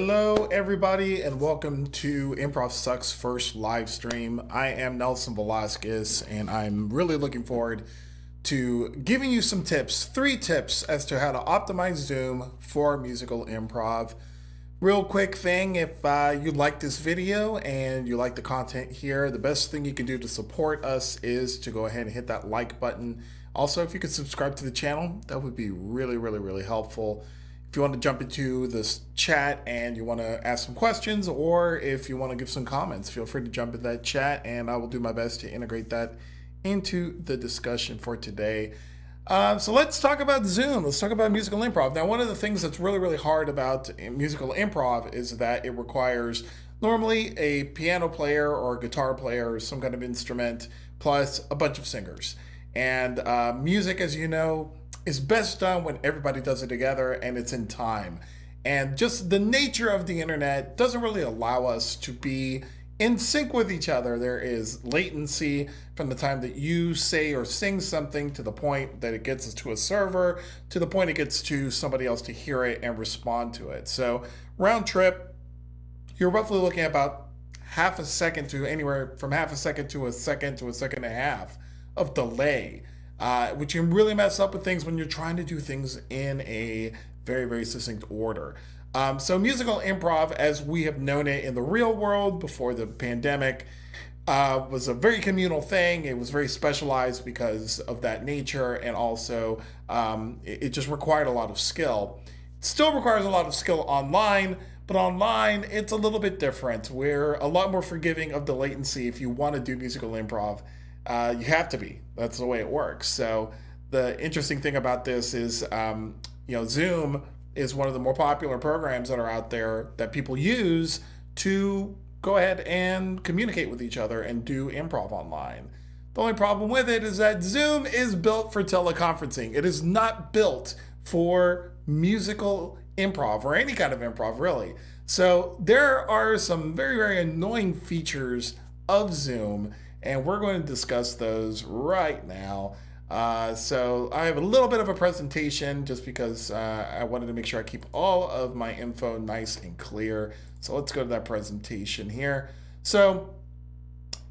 Hello, everybody, and welcome to Improv Sucks first live stream. I am Nelson Velasquez, and I'm really looking forward to giving you some tips, 3 tips as to how to optimize Zoom for musical improv. Real quick thing, if you like this video and you like the content here, the best thing you can do to support us is to go ahead and hit that like button. Also, if you could subscribe to the channel, that would be really helpful. If you want to jump into this chat and you want to ask some questions, or if you want to give some comments, feel free to jump in that chat and I will do my best to integrate that into the discussion for today. So let's talk about Zoom. Let's talk about musical improv. Now, one of the things that's really hard about musical improv is that it requires normally a piano player or a guitar player or some kind of instrument plus a bunch of singers. And music, as you know, is best done when everybody does it together and it's in time. And just the nature of the internet doesn't really allow us to be in sync with each other. There is latency from the time that you say or sing something to the point that it gets to a server, to the point it gets to somebody else to hear it and respond to it. So round trip, you're roughly looking at about half a second to anywhere from half a second to a second and a half of delay. Which can really mess up with things when you're trying to do things in a very succinct order. So musical improv, as we have known it in the real world before the pandemic, was a very communal thing. It was very specialized because of that nature, and also it just required a lot of skill. It still requires a lot of skill online, but online it's a little bit different. We're a lot more forgiving of the latency. If you want to do musical improv, you have to be. That's the way it works. So the interesting thing about this is, Zoom is one of the more popular programs that are out there that people use to go ahead and communicate with each other and do improv online. The only problem with it is that Zoom is built for teleconferencing. It is not built for musical improv or any kind of improv, really. So there are some very annoying features of Zoom, and we're going to discuss those right now. So I have a little bit of a presentation just because I wanted to make sure I keep all of my info nice and clear. So let's go to that presentation here. So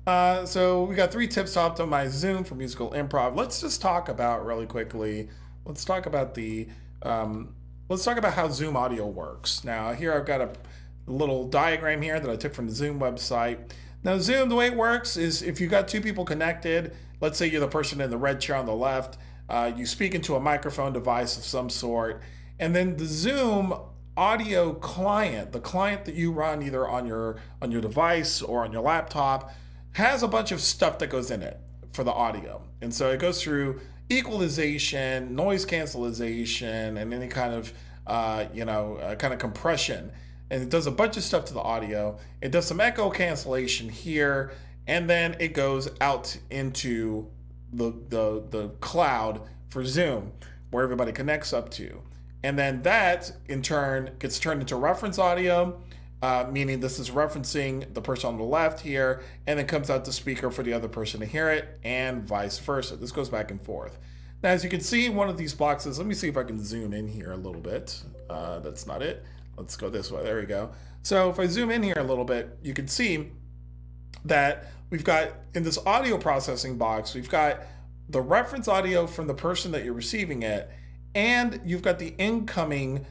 we got 3 tips to optimize Zoom for musical improv. Let's just talk about really quickly. Let's talk about how Zoom audio works. Now here I've got a little diagram here that I took from the Zoom website. Now Zoom, the way it works is if you got 2 people connected, let's say you're the person in the red chair on the left, you speak into a microphone device of some sort, and then the Zoom audio client, the client that you run either on your device or on your laptop, has a bunch of stuff that goes in it for the audio. And so it goes through equalization, noise cancellation, and any kind of compression. And it does a bunch of stuff to the audio. It does some echo cancellation here, and then it goes out into the cloud for Zoom, where everybody connects up to. And then that, in turn, gets turned into reference audio, meaning this is referencing the person on the left here, and then comes out the speaker for the other person to hear it, and vice versa. This goes back and forth. Now, as you can see in one of these boxes, let me see if I can zoom in here a little bit. That's not it. Let's go this way. There we go. So if I zoom in here a little bit, you can see that we've got in this audio processing box, we've got the reference audio from the person that you're receiving it, and you've got the incoming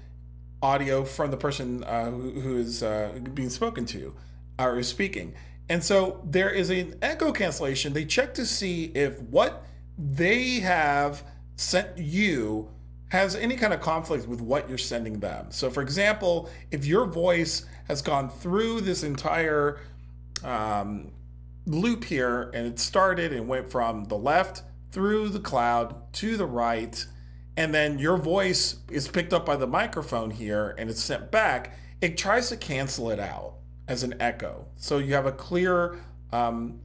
audio from the person who is being spoken to or is speaking. And so there is an echo cancellation. They check to see if what they have sent you has any kind of conflict with what you're sending them. So for example, if your voice has gone through this entire loop here, and it started and went from the left through the cloud to the right, and then your voice is picked up by the microphone here and it's sent back, it tries to cancel it out as an echo. So you have a clear signal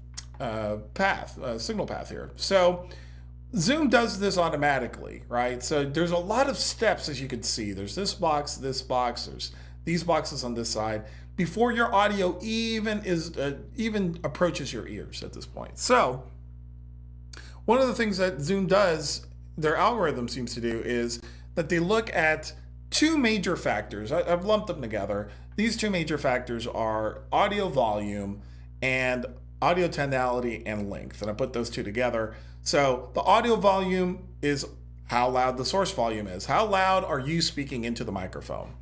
path here. So Zoom does this automatically, right? So there's a lot of steps, as you can see. There's this box, there's these boxes on this side, before your audio even approaches your ears at this point. So one of the things that Zoom does, their algorithm seems to do, is that they look at 2 major factors. I've lumped them together. these two major factors are audio volume and audio tonality and length. And I put those two together. So the audio volume is how loud the source volume is. How loud are you speaking into the microphone?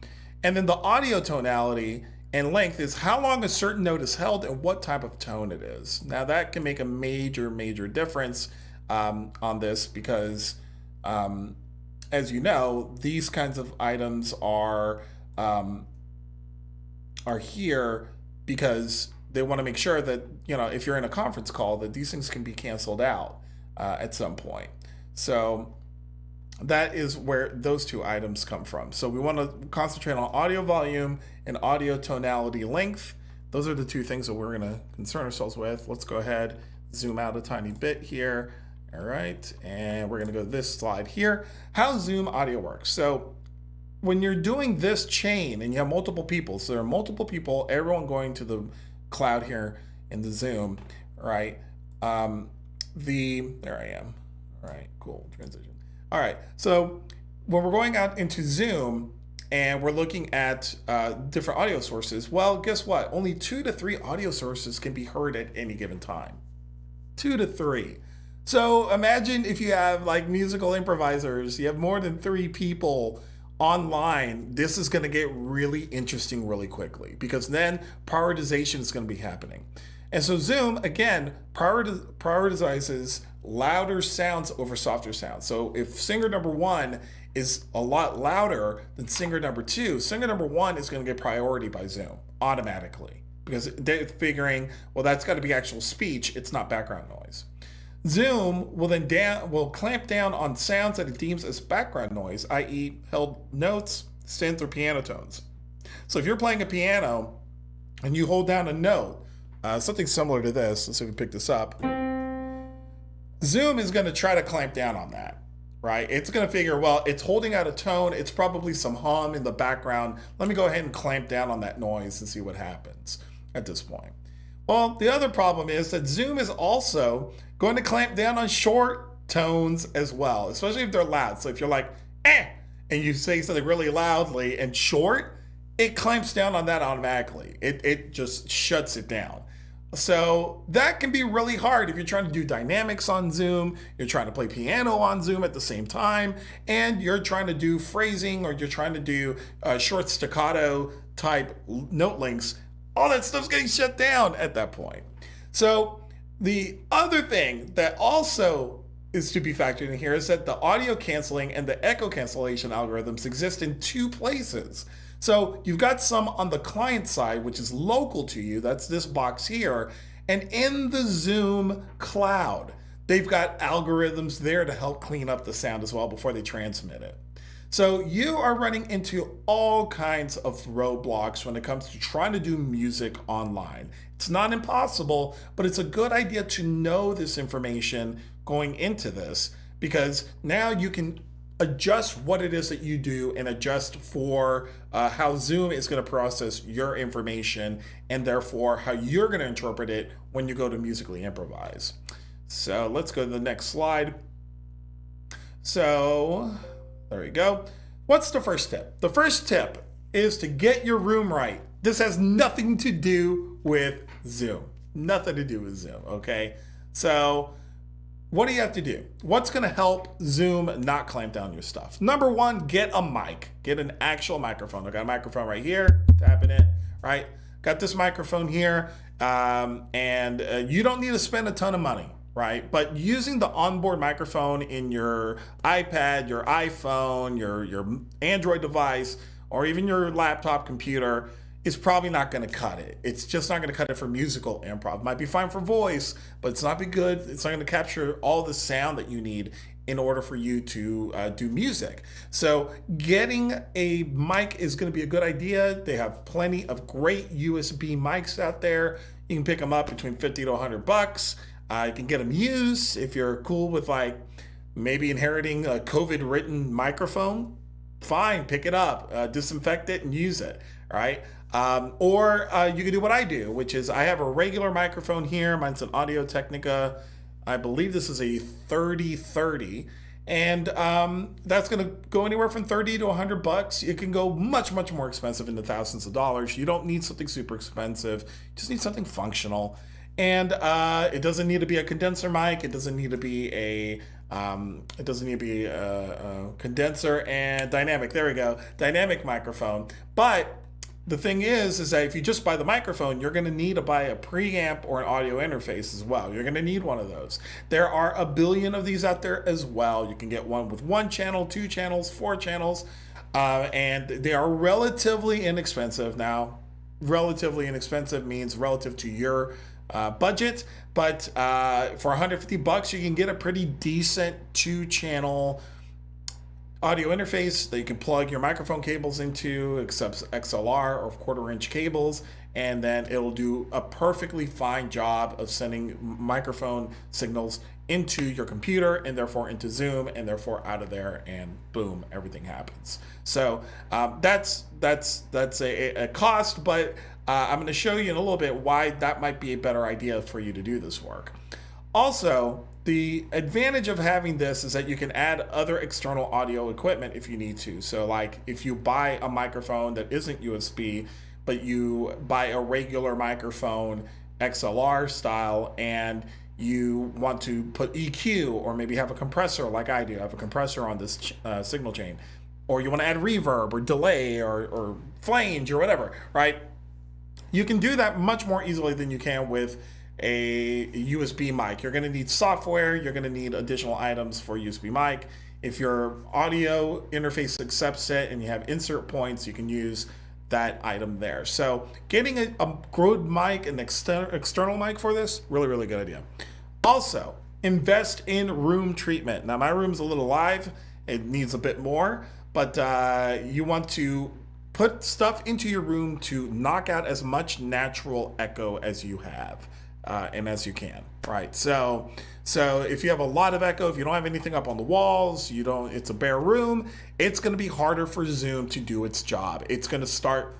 And then the audio tonality and length is how long a certain note is held and what type of tone it is. Now that can make a major difference on this because as you know, these kinds of items are here because they want to make sure that, you know, if you're in a conference call, that these things can be canceled out at some point. So that is where those two items come from. So we want to concentrate on audio volume and audio tonality length. Those are the two things that we're going to concern ourselves with. Let's go ahead, zoom out a tiny bit here. All right, and we're going to go to this slide here. How Zoom audio works. So when you're doing this chain and you have multiple people, so there are multiple people, everyone going to the cloud here in the Zoom, right? There I am. All right, cool, transition. All right, so when we're going out into Zoom and we're looking at different audio sources, well, guess what? Only 2 to 3 audio sources can be heard at any given time. 2 to 3. So imagine if you have like musical improvisers, you have more than 3 people online, this is going to get really interesting really quickly because then prioritization is going to be happening. And so Zoom, again, prioritizes louder sounds over softer sounds. So if singer number 1 is a lot louder than singer number 2, singer number 1 is going to get priority by Zoom automatically because they're figuring, well, that's got to be actual speech. It's not background noise. Zoom will then clamp down on sounds that it deems as background noise, i.e. held notes, synth, or piano tones. So if you're playing a piano and you hold down a note, something similar to this, let's see if we pick this up, Zoom is going to try to clamp down on that, right? It's going to figure, well, it's holding out a tone, it's probably some hum in the background. Let me go ahead and clamp down on that noise and see what happens at this point. Well, the other problem is that Zoom is also going to clamp down on short tones as well, especially if they're loud. So if you're like, and you say something really loudly and short, it clamps down on that automatically. It just shuts it down. So that can be really hard if you're trying to do dynamics on Zoom, you're trying to play piano on Zoom at the same time, and you're trying to do phrasing or you're trying to do short staccato type note lengths. All that stuff's getting shut down at that point. So the other thing that also is to be factored in here is that the audio canceling and the echo cancellation algorithms exist in 2 places. So you've got some on the client side, which is local to you. That's this box here. And in the Zoom cloud, they've got algorithms there to help clean up the sound as well before they transmit it. So you are running into all kinds of roadblocks when it comes to trying to do music online. It's not impossible, but it's a good idea to know this information going into this because now you can adjust what it is that you do and adjust for how Zoom is going to process your information and therefore how you're going to interpret it when you go to musically improvise. So let's go to the next slide. So there we go. What's the first tip? The first tip is to get your room right. This has nothing to do with Zoom. Nothing to do with Zoom, okay? So what do you have to do? What's going to help Zoom not clamp down your stuff? Number 1, get a mic. Get an actual microphone. I got a microphone right here, tapping it, right? Got this microphone here, and you don't need to spend a ton of money, right? But using the onboard microphone in your iPad, your iPhone, your Android device, or even your laptop computer is probably not going to cut it. It's just not going to cut it for musical improv. It might be fine for voice, but it's not be good. It's not going to capture all the sound that you need in order for you to do music. So getting a mic is going to be a good idea. They have plenty of great USB mics out there. You can pick them up between $50 to $100. You can get them used if you're cool with like maybe inheriting a COVID written microphone. Fine, pick it up, disinfect it and use it, right? Or you can do what I do, which is I have a regular microphone here. Mine's an Audio Technica. I believe this is a 3030, And that's going to go anywhere from 30 to 100 bucks. It can go much, much more expensive, into thousands of dollars. You don't need something super expensive. You just need something functional. And it doesn't need to be a condenser mic. It doesn't need to be a condenser and dynamic. There we go, dynamic microphone. But the thing is that if you just buy the microphone, you're going to need to buy a preamp or an audio interface as well. You're going to need one of those. There are a billion of these out there as well. You can get one with 1 channel, 2 channels, 4 channels, and they are relatively inexpensive. Now, relatively inexpensive means relative to your budget, but for 150 bucks, you can get a pretty decent 2-channel audio interface that you can plug your microphone cables into, except XLR or 1/4-inch cables, and then it'll do a perfectly fine job of sending microphone signals into your computer and therefore into Zoom and therefore out of there, and boom, everything happens. So that's a cost, but I'm going to show you in a little bit why that might be a better idea for you to do this work. Also, the advantage of having this is that you can add other external audio equipment if you need to. So like if you buy a microphone that isn't USB, but you buy a regular microphone, XLR style, and you want to put EQ or maybe have a compressor like I do, I have a compressor on this signal chain, or you want to add reverb or delay or flange or whatever, right? You can do that much more easily than you can with a USB mic. You're going to need software. You're going to need additional items for USB mic. If your audio interface accepts it and you have insert points, you can use that item there. So getting a good mic, an external mic for this, really, really good idea. Also, invest in room treatment. Now, my room's a little live. It needs a bit more, but you want to put stuff into your room to knock out as much natural echo as you have. And as you can, right? So if you have a lot of echo, if you don't have anything up on the walls, it's a bare room, it's going to be harder for Zoom to do its job. It's going to start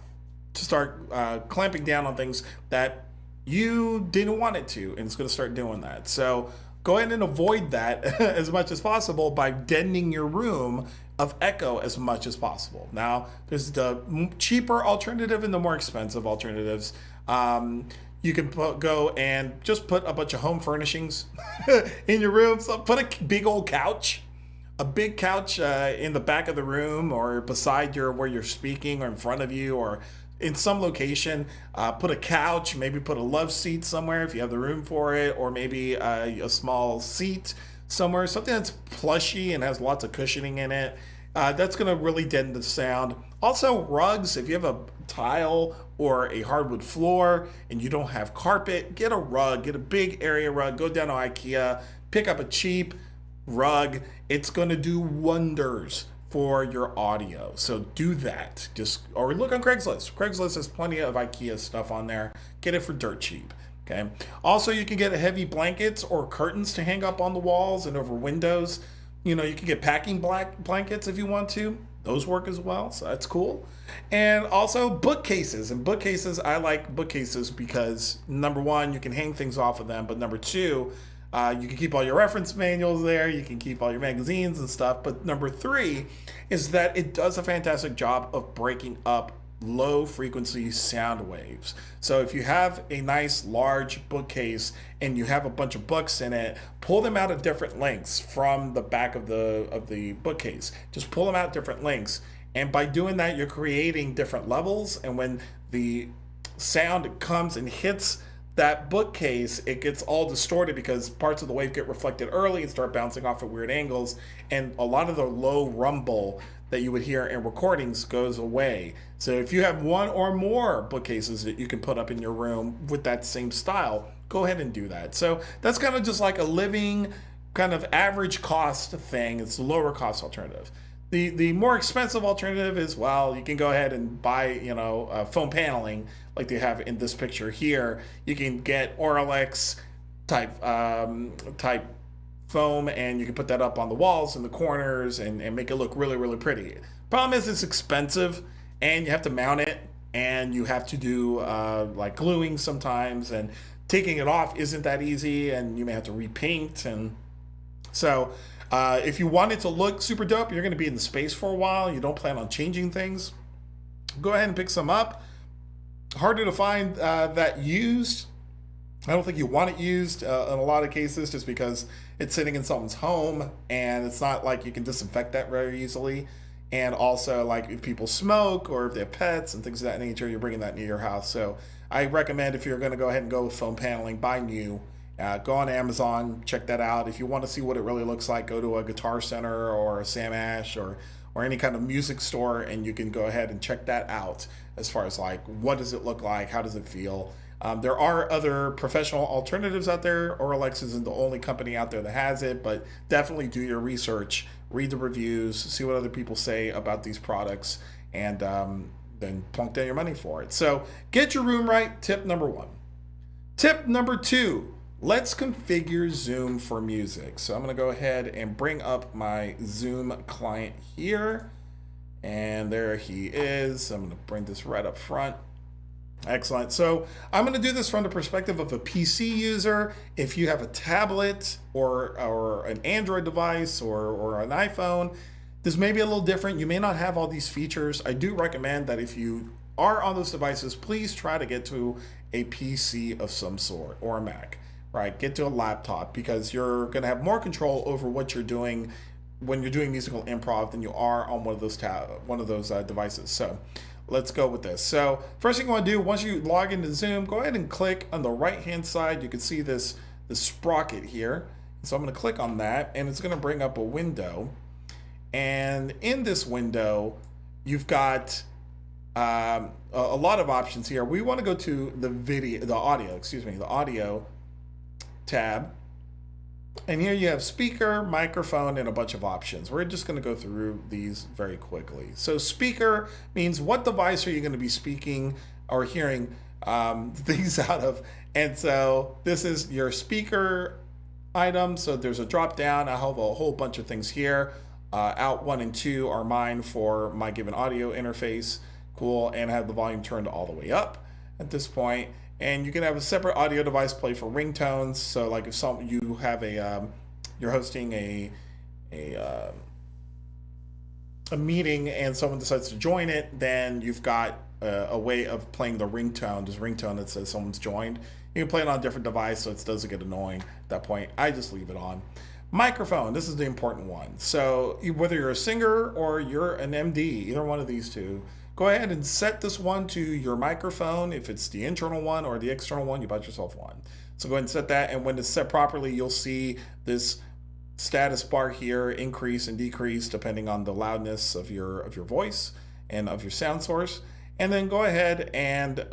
clamping down on things that you didn't want it to, and it's going to start doing that. So go ahead and avoid that as much as possible by deadening your room of echo as much as possible. Now, there's the cheaper alternative and the more expensive alternatives. You can go and just put a bunch of home furnishings in your room. So put a big old couch, in the back of the room or beside where you're speaking or in front of you or in some location. Put a couch, maybe put a love seat somewhere if you have the room for it, or maybe a small seat somewhere, something that's plushy and has lots of cushioning in it. That's going to really deaden the sound. Also, rugs. If you have a tile or a hardwood floor and you don't have carpet, get a rug, get a big area rug, go down to IKEA, pick up a cheap rug. It's going to do wonders for your audio. So do that. Or look on Craigslist. Craigslist has plenty of IKEA stuff on there. Get it for dirt cheap. Okay. Also, you can get heavy blankets or curtains to hang up on the walls and over windows. You can get packing blankets if you want to. Those work as well, so that's cool. And also bookcases. And bookcases, I like bookcases because number one, you can hang things off of them, but number two, you can keep all your reference manuals there, you can keep all your magazines and stuff. But number three is that it does a fantastic job of breaking up low frequency sound waves. So if you have a nice large bookcase and you have a bunch of books in it, pull them out at different lengths from the back of the bookcase. Just pull them out different lengths, and by doing that, you're creating different levels. And when the sound comes and hits that bookcase, it gets all distorted because parts of the wave get reflected early and start bouncing off at weird angles, and a lot of the low rumble that you would hear in recordings goes away. So if you have one or more bookcases that you can put up in your room with that same style, go ahead and do that. So that's kind of just like a living kind of average cost thing. It's a lower cost alternative. The more expensive alternative is, well, you can go ahead and buy, foam paneling like they have in this picture here. You can get Oralex type foam, and you can put that up on the walls and the corners and make it look really, really pretty. Problem is it's expensive, and you have to mount it, and you have to do like gluing sometimes, and taking it off isn't that easy, and you may have to repaint. And So if you want it to look super dope, you're going to be in the space for a while, you don't plan on changing things, go ahead and pick some up. Harder to find that used. I don't think you want it used in a lot of cases, just because it's sitting in someone's home and it's not like you can disinfect that very easily. And also, like, if people smoke or if they have pets and things of that nature, you're bringing that near your house. So I recommend, if you're going to go ahead and go with foam paneling, buy new. Go on Amazon, check that out. If you want to see what it really looks like, go to a Guitar Center or a Sam Ash or any kind of music store, and you can go ahead and check that out as far as, like, what does it look like, how does it feel. There are other professional alternatives out there. Oralex isn't the only company out there that has it, but definitely do your research, read the reviews, see what other people say about these products, and then plunk down your money for it. So get your room right, tip number one. Tip number two, let's configure Zoom for music. So I'm going to go ahead and bring up my Zoom client here. And there he is. I'm going to bring this right up front. Excellent. So I'm going to do this from the perspective of a PC user. If you have a tablet or an Android device or an iPhone, this may be a little different. You may not have all these features. I do recommend that if you are on those devices, please try to get to a PC of some sort or a Mac, right? Get to a laptop, because you're going to have more control over what you're doing when you're doing musical improv than you are on one of those devices. So let's go with this. So first thing you want to do, once you log into Zoom, go ahead and click on the right hand side. You can see this sprocket here. So I'm going to click on that, and it's going to bring up a window. And in this window, you've got a lot of options here. We want to go to the audio tab. And here you have speaker, microphone, and a bunch of options. We're just going to go through these very quickly. So speaker means what device are you going to be speaking or hearing things out of. And so this is your speaker item. So there's a drop down. I have a whole bunch of things here. Out 1 and 2 are mine for my given audio interface. Cool. And I have the volume turned all the way up at this point. And you can have a separate audio device play for ringtones. So like if you have you're hosting a meeting and someone decides to join it, then you've got a way of playing the ringtone, this ringtone that says someone's joined. You can play it on a different device, so it doesn't get annoying at that point. I just leave it on. Microphone, this is the important one. So whether you're a singer or you're an MD, either one of these two, go ahead and set this one to your microphone. If it's the internal one or the external one, you bought yourself one. So go ahead and set that, and when it's set properly, you'll see this status bar here increase and decrease depending on the loudness of your voice and of your sound source. And then go ahead and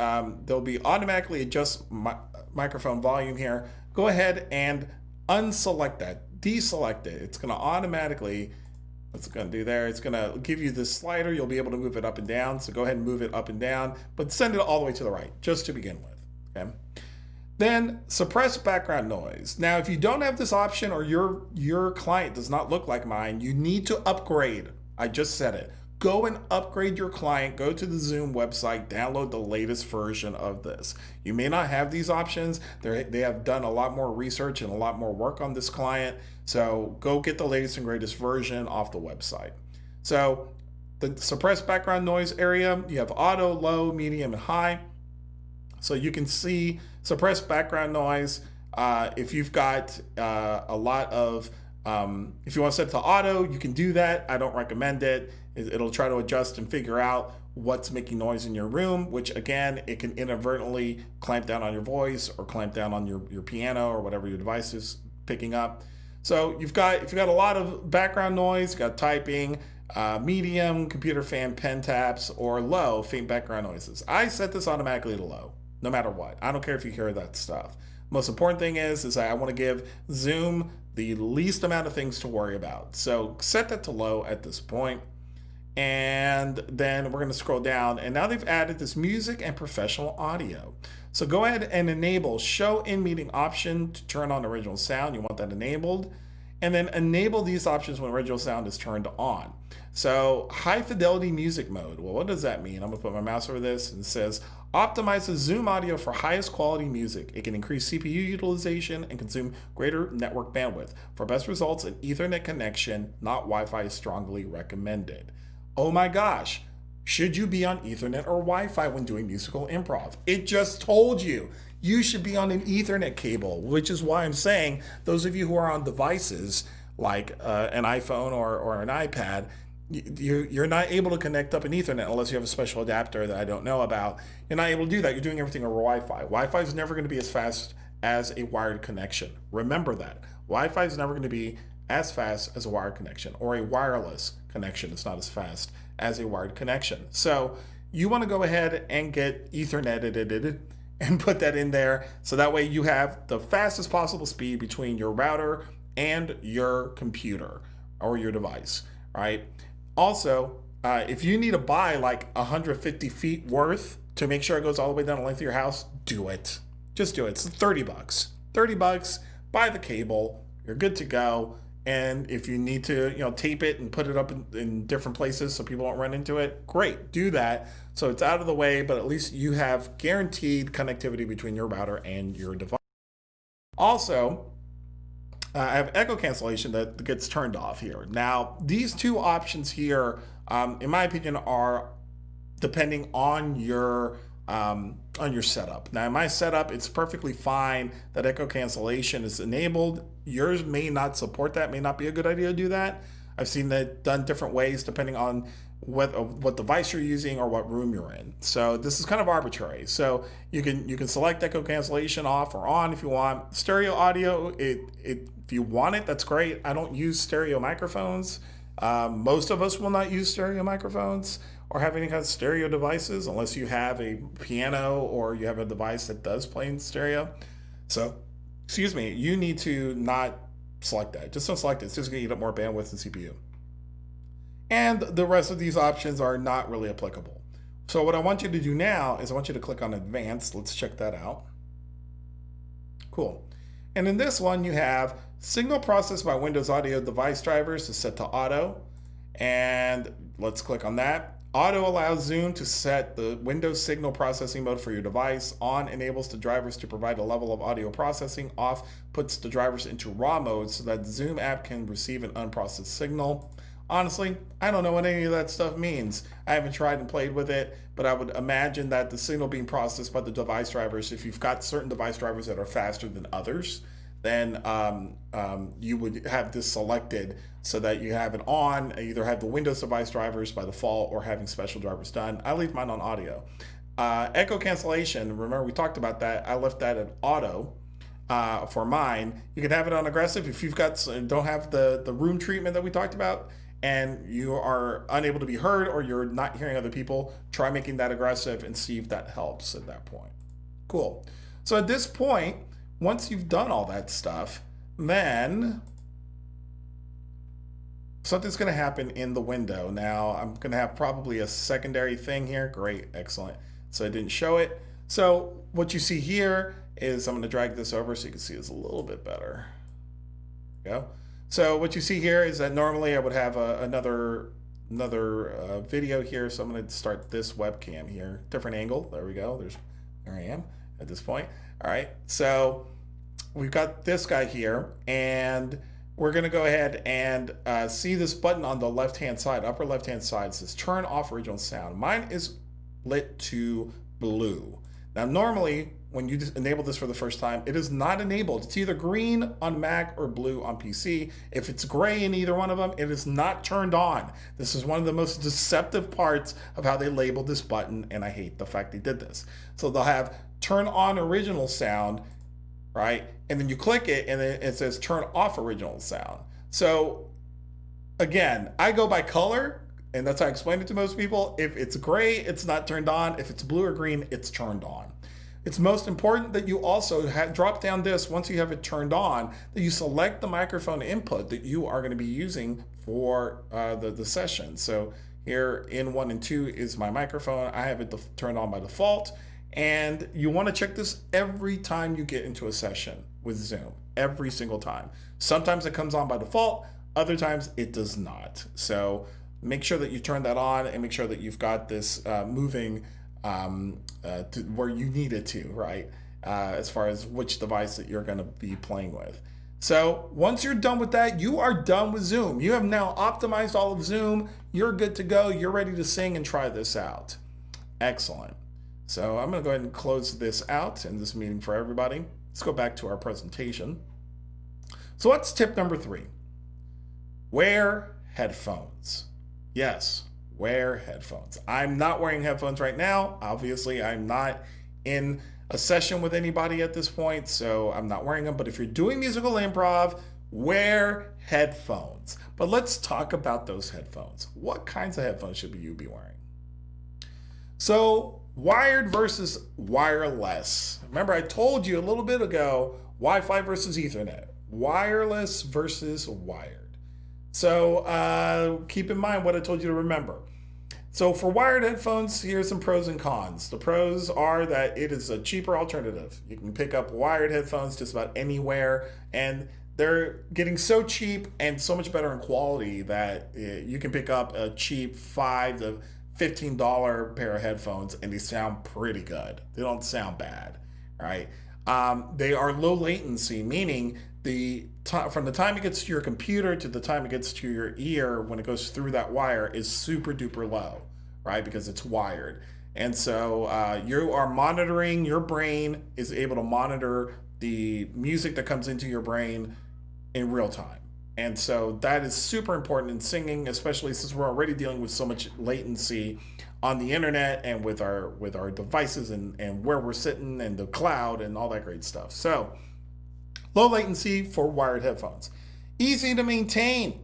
there'll be automatically adjust microphone volume here. Go ahead and unselect that, deselect it. It's going to automatically, what's it going to do there? It's going to give you this slider. You'll be able to move it up and down. So go ahead and move it up and down, but send it all the way to the right just to begin with. Okay. Then suppress background noise. Now, if you don't have this option or your client does not look like mine, you need to upgrade. I just said it. Go and upgrade your client. Go to the Zoom website, download the latest version of this. You may not have these options. They have done a lot more research and a lot more work on this client. So go get the latest and greatest version off the website. So the suppress background noise area, you have auto, low, medium, and high. So you can see suppress background noise. If you've got a lot of, if you want to set it to auto, you can do that. I don't recommend it. It'll try to adjust and figure out what's making noise in your room, which again, it can inadvertently clamp down on your voice or clamp down on your piano or whatever your device is picking up. So if you've got a lot of background noise, you've got typing, medium, computer fan, pen taps, or low, faint background noises. I set this automatically to low, no matter what. I don't care if you hear that stuff. Most important thing is I want to give Zoom the least amount of things to worry about. So set that to low at this point. And then we're going to scroll down, and now they've added this music and professional audio. So go ahead and enable show in meeting option to turn on original sound. You want that enabled. and then enable these options when original sound is turned on. So high fidelity music mode. Well, what does that mean? I'm gonna put my mouse over this, and it says optimizes Zoom audio for highest quality music. It can increase CPU utilization and consume greater network bandwidth. For best results, an Ethernet connection, not Wi-Fi, is strongly recommended. Oh my gosh, should you be on Ethernet or Wi-Fi when doing musical improv? It just told you. You should be on an Ethernet cable, which is why I'm saying those of you who are on devices like an iPhone or an iPad, you're not able to connect up an Ethernet unless you have a special adapter that I don't know about. You're not able to do that. You're doing everything over Wi-Fi. Wi-Fi is never going to be as fast as a wired connection. Remember that. Wi-Fi is never going to be as fast as a wired connection, or a wireless connection is not as fast as a wired connection. So you want to go ahead and get Ethernet and put that in there, so that way you have the fastest possible speed between your router and your computer or your device, right? Also, if you need to buy like 150 feet worth to make sure it goes all the way down the length of your house, do it. Just do it. It's 30 bucks. 30 bucks, buy the cable, you're good to go. And if you need to, tape it and put it up in different places so people don't run into it, great, do that. So it's out of the way, but at least you have guaranteed connectivity between your router and your device. Also, I have echo cancellation that gets turned off here. Now, these two options here, in my opinion, are depending on your setup. Now, in my setup, it's perfectly fine that echo cancellation is enabled. Yours may not support that, may not be a good idea to do that. I've seen that done different ways depending on what device you're using or what room you're in. So this is kind of arbitrary. So you can select echo cancellation off or on if you want. Stereo audio, if you want it, that's great. I don't use stereo microphones. Most of us will not use stereo microphones or have any kind of stereo devices unless you have a piano or you have a device that does play in stereo. So, excuse me, you need to not select that. Just don't select it. It's just going to eat up more bandwidth and CPU. And the rest of these options are not really applicable. So what I want you to do now is I want you to click on Advanced. Let's check that out. Cool. And in this one, you have signal processed by Windows Audio device drivers is set to auto. And let's click on that. Auto allows Zoom to set the Windows signal processing mode for your device. On enables the drivers to provide a level of audio processing. Off puts the drivers into raw mode so that the Zoom app can receive an unprocessed signal. Honestly, I don't know what any of that stuff means. I haven't tried and played with it, but I would imagine that the signal being processed by the device drivers, if you've got certain device drivers that are faster than others, then you would have this selected so that you have it on, either have the Windows device drivers by default or having special drivers done. I leave mine on audio. Echo cancellation, remember we talked about that. I left that at auto for mine. You can have it on aggressive if you've got, don't have the room treatment that we talked about and you are unable to be heard or you're not hearing other people, try making that aggressive and see if that helps at that point. Cool. So at this point, once you've done all that stuff, then something's going to happen in the window. Now I'm going to have probably a secondary thing here. Great, excellent. So I didn't show it. So what you see here is, I'm going to drag this over so you can see this a little bit better. There we go. So what you see here is that normally I would have another video here. So I'm going to start this webcam here, different angle. There we go. There I am at this point. All right. So we've got this guy here and we're going to go ahead and see this button on the left-hand side, upper left-hand side. It says turn off original sound. Mine is lit to blue. Now, normally when you enable this for the first time, it is not enabled. It's either green on Mac or blue on PC. If it's gray in either one of them, it is not turned on. This is one of the most deceptive parts of how they labeled this button, and I hate the fact they did this. So they'll have turn on original sound, right? And then you click it and then it says turn off original sound. So again, I go by color and that's how I explain it to most people. If it's gray, it's not turned on. If it's blue or green, it's turned on. It's most important that you also drop down this once you have it turned on, that you select the microphone input that you are going to be using for the session. So here in 1 and 2 is my microphone. I have it turned on by default. And you want to check this every time you get into a session. with Zoom every single time. Sometimes it comes on by default, other times it does not. So make sure that you turn that on and make sure that you've got this moving to where you need it to, right? As far as which device that you're going to be playing with. So once you're done with that, you are done with Zoom. You have now optimized all of Zoom. You're good to go. You're ready to sing and try this out. Excellent. So I'm going to go ahead and close this out in this meeting for everybody. Let's go back to our presentation. So what's tip number 3? Wear headphones. Yes, wear headphones. I'm not wearing headphones right now. Obviously, I'm not in a session with anybody at this point, so I'm not wearing them. But if you're doing musical improv, wear headphones. But let's talk about those headphones. What kinds of headphones should you be wearing? So wired versus wireless. Remember, I told you a little bit ago, Wi-Fi versus Ethernet. Wireless versus wired. So keep in mind what I told you to remember. So for wired headphones, here's some pros and cons. The pros are that it is a cheaper alternative. You can pick up wired headphones just about anywhere, and they're getting so cheap and so much better in quality that you can pick up a cheap $5 to $15 pair of headphones and they sound pretty good. They don't sound bad, right? They are low latency, meaning from the time it gets to your computer to the time it gets to your ear when it goes through that wire is super duper low, right? Because it's wired. And so you are monitoring, your brain is able to monitor the music that comes into your brain in real time. And so that is super important in singing, especially since we're already dealing with so much latency on the internet and with our devices and where we're sitting and the cloud and all that great stuff. So low latency for wired headphones. Easy to maintain.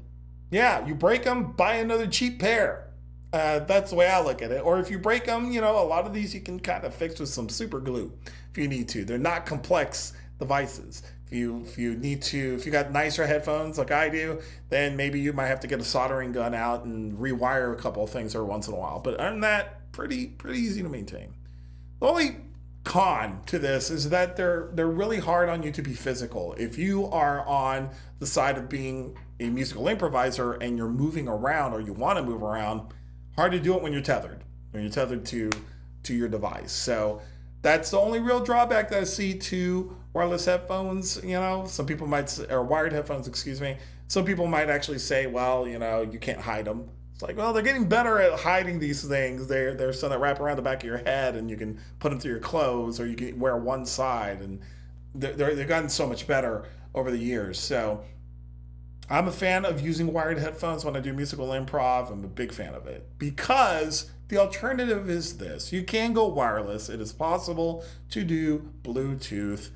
Yeah, you break them, buy another cheap pair. That's the way I look at it. Or if you break them, a lot of these you can kind of fix with some super glue if you need to. They're not complex devices. If you got nicer headphones like I do, then maybe you might have to get a soldering gun out and rewire a couple of things every once in a while. But other than that, pretty easy to maintain. The only con to this is that they're really hard on you to be physical. If you are on the side of being a musical improviser and you're moving around or you want to move around, hard to do it when you're tethered. To your device. So that's the only real drawback that I see to wireless headphones. Some people might say, or wired headphones, excuse me. Some people might actually say, well, you can't hide them. It's like, well, they're getting better at hiding these things. They're so that wrap around the back of your head and you can put them through your clothes or you can wear one side. And they've gotten so much better over the years. So I'm a fan of using wired headphones when I do musical improv. I'm a big fan of it because the alternative is this. You can go wireless. It is possible to do Bluetooth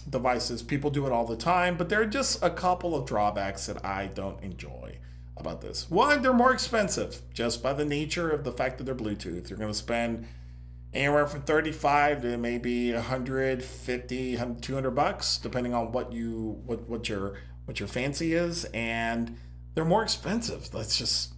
devices. People do it all the time, but there are just a couple of drawbacks that I don't enjoy about this. One, they're more expensive just by the nature of the fact that they're Bluetooth. You're going to spend anywhere from $35 to maybe $150, $200, depending on what your fancy is, and they're more expensive. That's just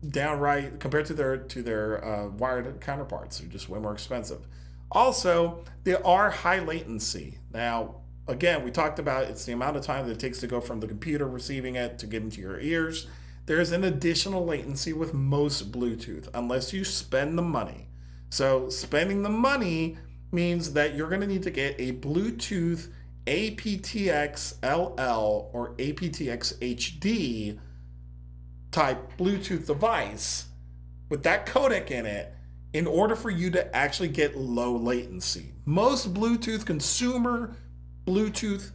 downright compared to their wired counterparts. They're just way more expensive. Also, they are high latency. Now, again, we talked about it's the amount of time that it takes to go from the computer receiving it to get into your ears. There's an additional latency with most Bluetooth, unless you spend the money. So spending the money means that you're going to need to get a Bluetooth aptX LL or aptX HD type Bluetooth device with that codec in it in order for you to actually get low latency. Most consumer Bluetooth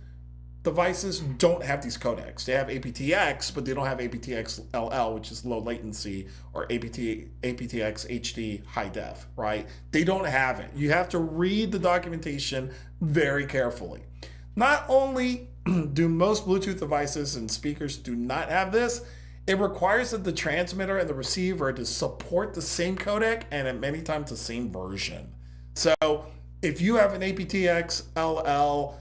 devices don't have these codecs. They have aptX, but they don't have aptX LL, which is low latency, or aptX HD high def, right? They don't have it. You have to read the documentation very carefully. Not only do most Bluetooth devices and speakers do not have this, it requires that the transmitter and the receiver to support the same codec and at many times the same version. So if you have an aptX LL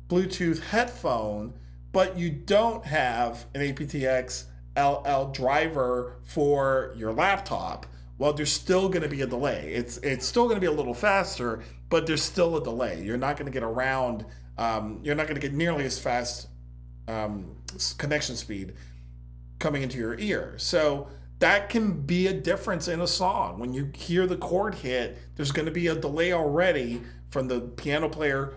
Bluetooth headphone, but you don't have an aptX LL driver for your laptop, well, there's still going to be a delay. It's still going to be a little faster, but there's still a delay. You're not going to get around. You're not going to get nearly as fast connection speed coming into your ear. So that can be a difference in a song. When you hear the chord hit, there's going to be a delay already from the piano player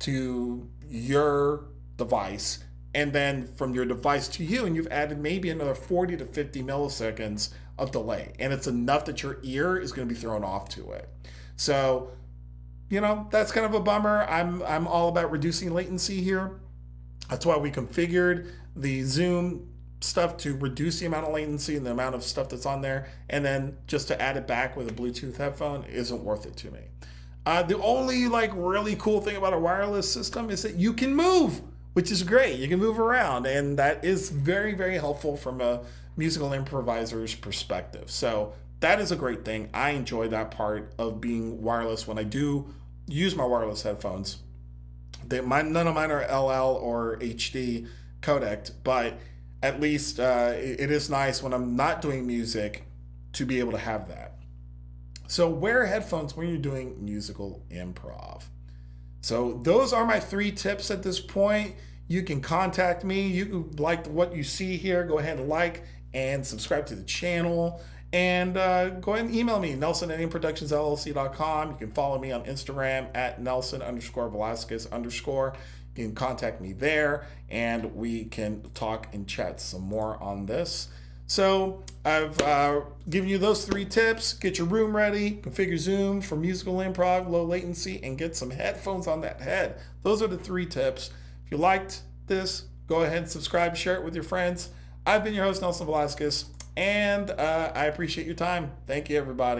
to your device, and then from your device to you, and you've added maybe another 40 to 50 milliseconds of delay, and it's enough that your ear is going to be thrown off to it. So, that's kind of a bummer. I'm all about reducing latency here. That's why we configured the Zoom stuff to reduce the amount of latency and the amount of stuff that's on there, and then just to add it back with a Bluetooth headphone isn't worth it to me. The only really cool thing about a wireless system is that you can move, which is great. You can move around, and that is very, very helpful from a musical improviser's perspective. So that is a great thing. I enjoy that part of being wireless when I do use my wireless headphones. None of mine are LL or HD codec, but at least it is nice when I'm not doing music to be able to have that. So wear headphones when you're doing musical improv. So those are my 3 tips at this point. You can contact me. You like what you see here, go ahead and like and subscribe to the channel. And go ahead and email me, nelson@improductionsllc.com. You can follow me on Instagram at Nelson_Velasquez_. You can contact me there, and we can talk and chat some more on this. So I've given you those 3 tips. Get your room ready, configure Zoom for musical improv, low latency, and get some headphones on that head. Those are the 3 tips. If you liked this, go ahead and subscribe, share it with your friends. I've been your host, Nelson Velasquez, and I appreciate your time. Thank you, everybody.